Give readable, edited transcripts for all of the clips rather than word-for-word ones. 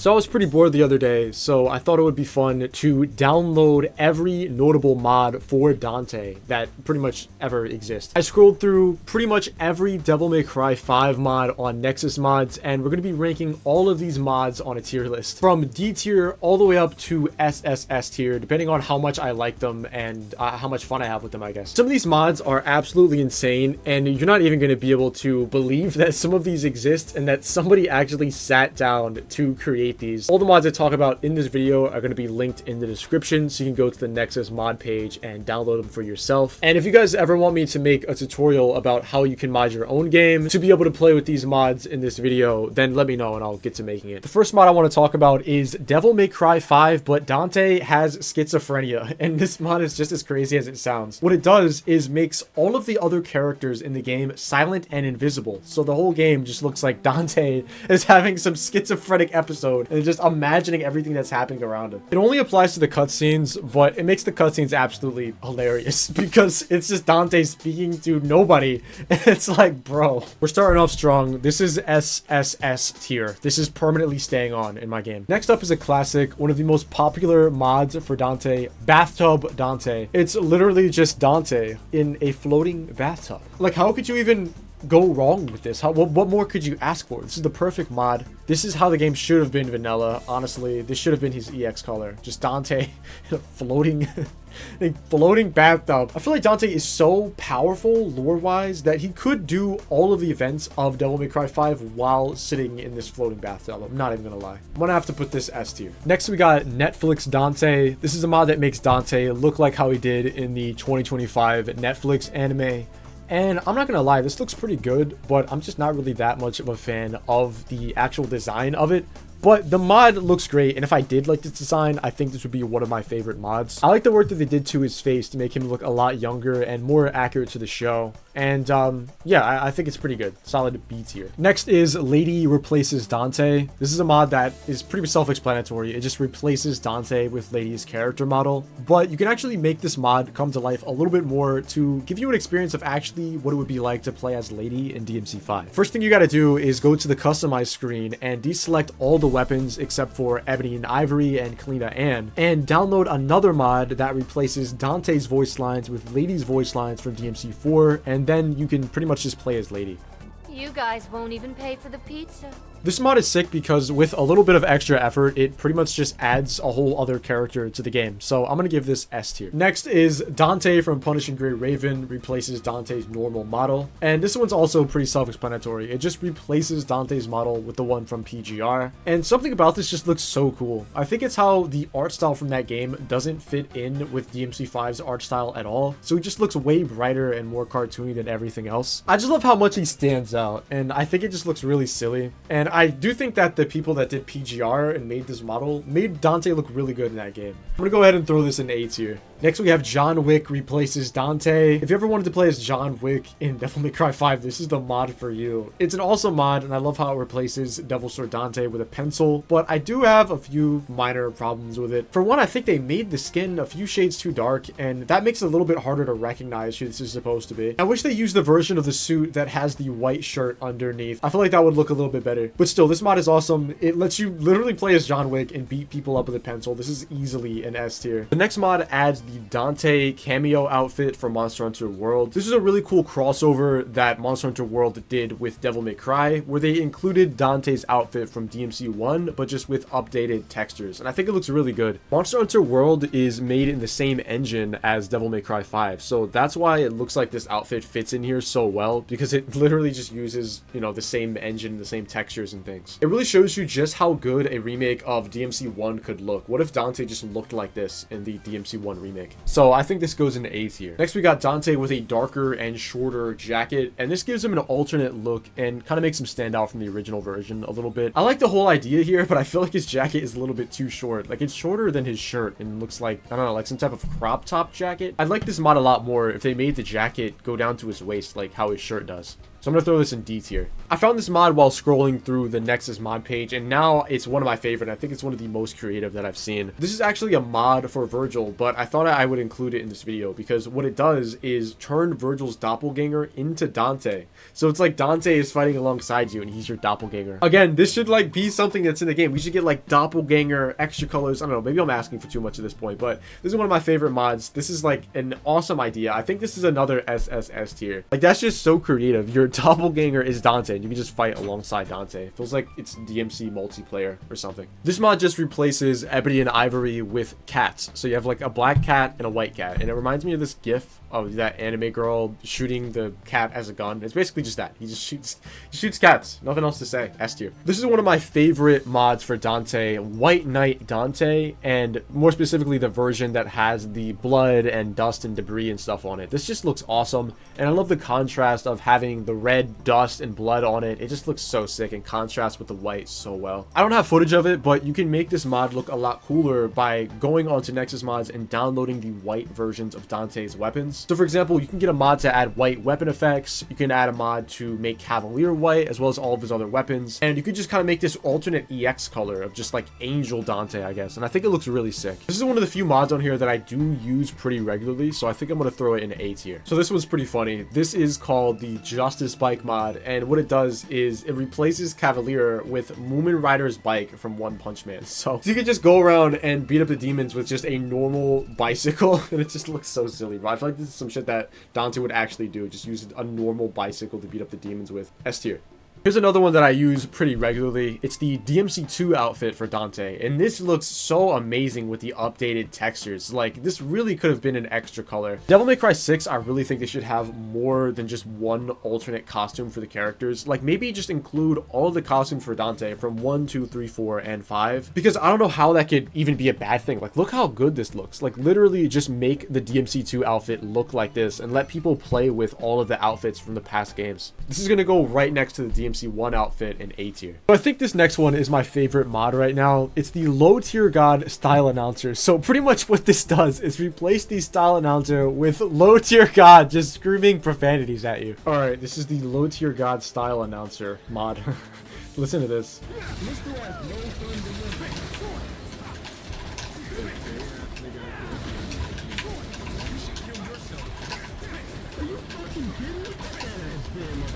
So I was pretty bored the other day, so I thought it would be fun to download every notable mod for Dante that pretty much ever exists. I scrolled through pretty much every Devil May Cry 5 mod on Nexus Mods, and we're going to be ranking all of these mods on a tier list. From D tier all the way up to SSS tier, depending on how much I like them and how much fun I have with them, I guess. Some of these mods are absolutely insane, and you're not even going to be able to believe that some of these exist and that somebody actually sat down to create these. All the mods I talk about in this video are going to be linked in the description, so you can go to the Nexus mod page and download them for yourself. And if you guys ever want me to make a tutorial about how you can mod your own game to be able to play with these mods in this video, then let me know and I'll get to making it. The first mod I want to talk about is Devil May Cry 5, but Dante has schizophrenia, and this mod is just as crazy as it sounds. What it does is makes all of the other characters in the game silent and invisible, so the whole game just looks like Dante is having some schizophrenic episode and just imagining everything that's happening around him. It only applies to the cutscenes, but it makes the cutscenes absolutely hilarious because it's just Dante speaking to nobody. And it's like, bro, we're starting off strong. This is SSS tier. This is permanently staying on in my game. Next up is a classic, one of the most popular mods for Dante, Bathtub Dante. It's literally just Dante in a floating bathtub. Like, how could you even go wrong with this? What more could you ask for? This is the perfect mod. This is how the game should have been vanilla. Honestly, this should have been his EX color. Just Dante in a floating floating bathtub. I feel like Dante is so powerful lore-wise that he could do all of the events of Devil May Cry 5 while sitting in this floating bathtub. I'm not even gonna lie. I'm gonna have to put this S tier. Next we got Netflix Dante. This is a mod that makes Dante look like how he did in the 2025 Netflix anime. And I'm not gonna lie, this looks pretty good, but I'm just not really that much of a fan of the actual design of it. But the mod looks great, and if I did like this design, I think this would be one of my favorite mods. I like the work that they did to his face to make him look a lot younger and more accurate to the show. And yeah, I think it's pretty good. Solid B tier. Next is Lady Replaces Dante. This is a mod that is pretty self-explanatory. It just replaces Dante with Lady's character model. But you can actually make this mod come to life a little bit more to give you an experience of actually what it would be like to play as Lady in DMC5. First thing you gotta do is go to the customize screen and deselect all the weapons except for Ebony and Ivory and Kalina Ann, and download another mod that replaces Dante's voice lines with Lady's voice lines from DMC4, and then you can pretty much just play as Lady. You guys won't even pay for the pizza. This mod is sick because with a little bit of extra effort, it pretty much just adds a whole other character to the game. So I'm going to give this S tier. Next is Dante from Punishing Grey Raven replaces Dante's normal model. And this one's also pretty self-explanatory. It just replaces Dante's model with the one from PGR. And something about this just looks so cool. I think it's how the art style from that game doesn't fit in with DMC5's art style at all. So it just looks way brighter and more cartoony than everything else. I just love how much he stands out. And I think it just looks really silly. And I do think that the people that did PGR and made this model made Dante look really good in that game. I'm gonna go ahead and throw this in A tier. Next we have John Wick replaces Dante. If you ever wanted to play as John Wick in Devil May Cry 5, this is the mod for you. It's an awesome mod, and I love how it replaces Devil Sword Dante with a pencil, but I do have a few minor problems with it. For one, I think they made the skin a few shades too dark, and that makes it a little bit harder to recognize who this is supposed to be. I wish they used the version of the suit that has the white shirt underneath. I feel like that would look a little bit better. But still, this mod is awesome. It lets you literally play as John Wick and beat people up with a pencil. This is easily an S tier. The next mod adds the Dante cameo outfit from Monster Hunter World. This is a really cool crossover that Monster Hunter World did with Devil May Cry, where they included Dante's outfit from DMC1, but just with updated textures, and I think it looks really good. Monster Hunter World is made in the same engine as Devil May Cry 5, so that's why it looks like this outfit fits in here so well, because it literally just uses, you know, the same engine, the same textures and things. It really shows you just how good a remake of DMC1 could look. What if Dante just looked like this in the DMC1 remake? So I think this goes into A tier. Next we got Dante with a darker and shorter jacket, and this gives him an alternate look and kind of makes him stand out from the original version a little bit. I like the whole idea here, but I feel like his jacket is a little bit too short. Like, it's shorter than his shirt and looks like, I don't know, like some type of crop top jacket. I'd like this mod a lot more if they made the jacket go down to his waist like how his shirt does. So I'm gonna throw this in D tier. I found this mod while scrolling through the Nexus mod page, and now it's one of my favorite. I think it's one of the most creative that I've seen. This is actually a mod for Virgil, but I thought I would include it in this video because what it does is turn Virgil's doppelganger into Dante. So it's like Dante is fighting alongside you and he's your doppelganger. Again, this should like be something that's in the game. We should get like doppelganger extra colors. I don't know, maybe I'm asking for too much at this point, but this is one of my favorite mods. This is like an awesome idea. I think this is another SSS tier. Like that's just so creative. Your doppelganger is Dante and you can just fight alongside Dante. It feels like it's DMC multiplayer or something. This mod just replaces Ebony and Ivory with cats. So you have like a black cat and a white cat, and it reminds me of this gif of that anime girl shooting the cat as a gun. It's basically just that. He just shoots cats. Nothing else to say. S tier. This is one of my favorite mods for Dante, White Knight Dante, and more specifically the version that has the blood and dust and debris and stuff on it. This just looks awesome, and I love the contrast of having the red dust and blood on it. It just looks so sick and contrasts with the white so well. I don't have footage of it, but you can make this mod look a lot cooler by going onto Nexus Mods and downloading the white versions of Dante's weapons. So for example, you can get a mod to add white weapon effects, you can add a mod to make Cavalier white as well as all of his other weapons, and you could just kind of make this alternate EX color of just like Angel Dante, I guess, and I think it looks really sick. This is one of the few mods on here that I do use pretty regularly, so I think I'm going to throw it in A tier. So this one's pretty funny. This is called the Justice Bike mod, and what it does is it replaces Cavalier with Moomin Rider's bike from One Punch Man. So you can just go around and beat up the demons with just a normal bicycle, and it just looks so silly, bro. I feel like this is some shit that Dante would actually do. Just use a normal bicycle to beat up the demons with. S tier. Here's another one that I use pretty regularly. It's the DMC2 outfit for Dante, and this looks so amazing with the updated textures. Like, this really could have been an extra color. Devil May Cry 6, I really think they should have more than just one alternate costume for the characters. Like, maybe just include all of the costumes for Dante from 1, 2, 3, 4, and 5, because I don't know how that could even be a bad thing. Like, look how good this looks. Like, literally just make the DMC2 outfit look like this and let people play with all of the outfits from the past games. This is gonna go right next to the DMC1 outfit in A tier. So I think this next one is my favorite mod right now. It's the low tier god style announcer. So pretty much what this does is replace the style announcer with low tier god just screaming profanities at you. All right, this is the low tier god style announcer mod. Listen to this.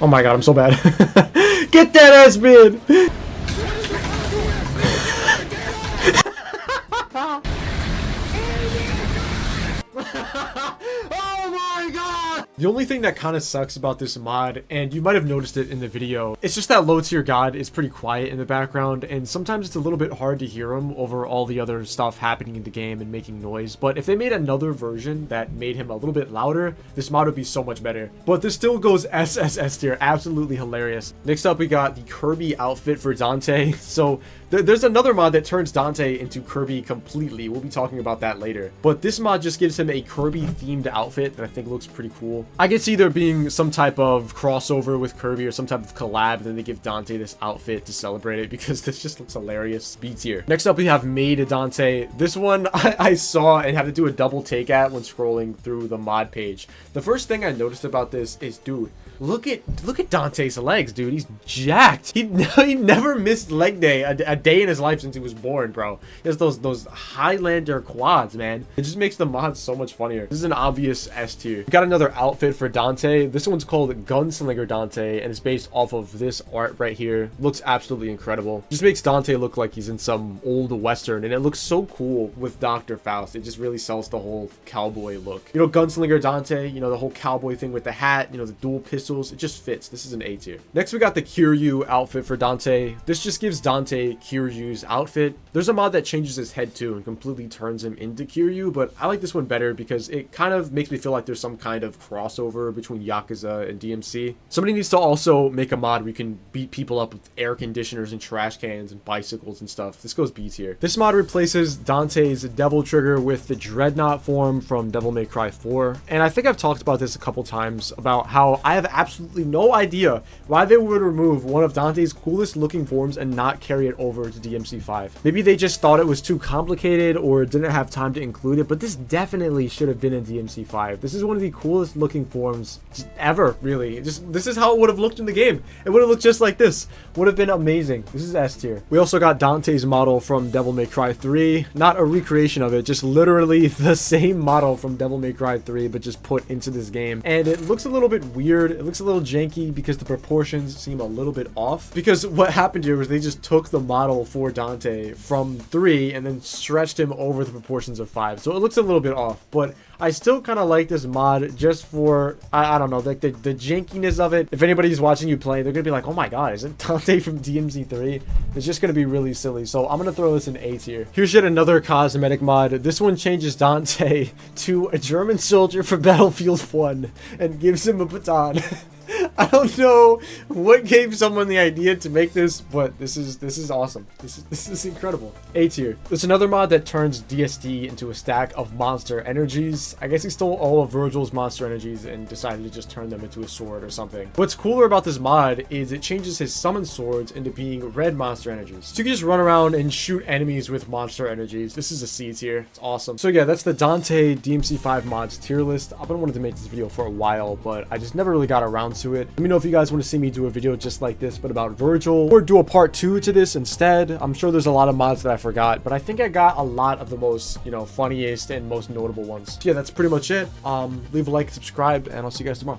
Oh my god, I'm so bad. Get that ass man! Oh my god! The only thing that kind of sucks about this mod, and you might have noticed it in the video, it's just that low tier god is pretty quiet in the background, and sometimes it's a little bit hard to hear him over all the other stuff happening in the game and making noise. But if they made another version that made him a little bit louder, this mod would be so much better. But this still goes SSS tier, absolutely hilarious. Next up, we got the Kirby outfit for Dante. So there's another mod that turns Dante into Kirby completely. We'll be talking about that later. But this mod just gives him a Kirby themed outfit that I think looks pretty cool. I could see there being some type of crossover with Kirby or some type of collab, and then they give Dante this outfit to celebrate it because this just looks hilarious. B tier. Next up, we have Made Dante. This one I saw and had to do a double take at when scrolling through the mod page. The first thing I noticed about this is, dude, look at Dante's legs, dude. He's jacked. He never missed leg day a day in his life since he was born, bro. He has those Highlander quads, man. It just makes the mod so much funnier. This is an obvious S tier. We got another outfit for Dante. This one's called Gunslinger Dante, and it's based off of this art right here. Looks absolutely incredible. Just makes Dante look like he's in some old western, and it looks so cool with Dr. Faust. It just really sells the whole cowboy look. You know, Gunslinger Dante, you know, the whole cowboy thing with the hat, you know, the dual pistols. It just fits. This is an A tier. Next, we got the Kiru outfit for Dante. This just gives Dante Kiryu's outfit. There's a mod that changes his head too and completely turns him into Kiryu, but I like this one better because it kind of makes me feel like there's some kind of crossover between Yakuza and DMC. Somebody needs to also make a mod where you can beat people up with air conditioners and trash cans and bicycles and stuff. This goes B tier. This mod replaces Dante's Devil Trigger with the Dreadnot form from Devil May Cry 4. And I think I've talked about this a couple times about how I have absolutely no idea why they would remove one of Dante's coolest looking forms and not carry it over to DMC5. Maybe they just thought it was too complicated or didn't have time to include it, but this definitely should have been in DMC5. This is one of the coolest looking forms ever, really. This is how it would have looked in the game. It would have looked just like this. Would have been amazing. This is S tier. We also got Dante's model from Devil May Cry 3. Not a recreation of it, just literally the same model from Devil May Cry 3, but just put into this game. And it looks a little bit weird. It looks a little janky because the proportions seem a little bit off. Because what happened here was they just took the model for Dante from 3 and then stretched him over the proportions of 5. So it looks a little bit off, but I still kind of like this mod just for, I don't know, like the jankiness of it. If anybody's watching you play, they're going to be like, oh my god, isn't Dante from DMC3? It's just going to be really silly. So I'm going to throw this in A tier. Here's yet another cosmetic mod. This one changes Dante to a German soldier from Battlefield 1 and gives him a baton. I don't know what gave someone the idea to make this, but this is awesome. This is incredible. A tier. There's another mod that turns DSD into a stack of monster energies. I guess he stole all of Virgil's monster energies and decided to just turn them into a sword or something. What's cooler about this mod is it changes his summon swords into being red monster energies. So you can just run around and shoot enemies with monster energies. This is a C tier. It's awesome. So yeah, that's the Dante DMC5 mods tier list. I've been wanting to make this video for a while, but I just never really got around to it. Let me know if you guys want to see me do a video just like this, but about Virgil, or do a part 2 to this instead. I'm sure there's a lot of mods that I forgot, but I think I got a lot of the most, you know, funniest and most notable ones. So yeah, that's pretty much it. Leave a like, subscribe, and I'll see you guys tomorrow.